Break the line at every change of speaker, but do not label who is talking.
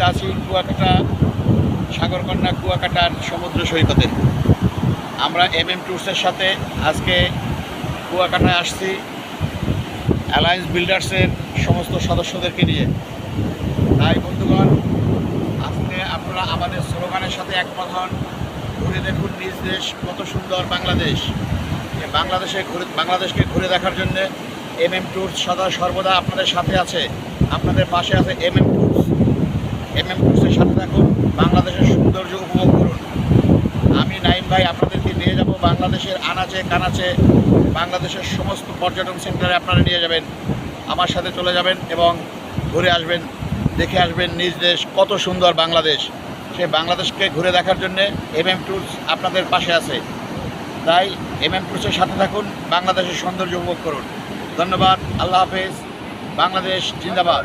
মুহূর্তে আছি কুয়াকাটা সাগরকন্যা কুয়াকাটার সমুদ্র সৈকতে। আমরা ট্যুরসের সাথে আজকে কুয়াকাটায় আসছি অ্যালায়েন্স বিল্ডার্সের সমস্ত সদস্যদেরকে নিয়ে। তাই বন্ধুগণ, আজকে আপনারা আমাদের স্লোগানের সাথে একমত হন, ঘুরে দেখুন নিজ দেশ কত সুন্দর বাংলাদেশ। বাংলাদেশকে ঘুরে দেখার জন্য ট্যুরস সদা সর্বদা আপনাদের সাথে আছে, আপনাদের পাশে আছে ট্যুরস। ট্যুরসের সাথে থাকুন, বাংলাদেশের সৌন্দর্য উপভোগ করুন। আমি নাইম ভাই আপনাদেরকে নিয়ে যাব বাংলাদেশের আনাচে কানাচে, বাংলাদেশের সমস্ত পর্যটন সেন্টারে আপনারা নিয়ে যাবেন। আমার সাথে চলে যাবেন এবং ঘুরে আসবেন, দেখে আসবেন নিজ দেশ কত সুন্দর বাংলাদেশ। সেই বাংলাদেশকে ঘুরে দেখার জন্যে ট্যুরস আপনাদের পাশে আছে। তাই ট্যুরসের সাথে থাকুন, বাংলাদেশের সৌন্দর্য উপভোগ করুন। ধন্যবাদ, আল্লাহ হাফেজ, বাংলাদেশ জিন্দাবাদ।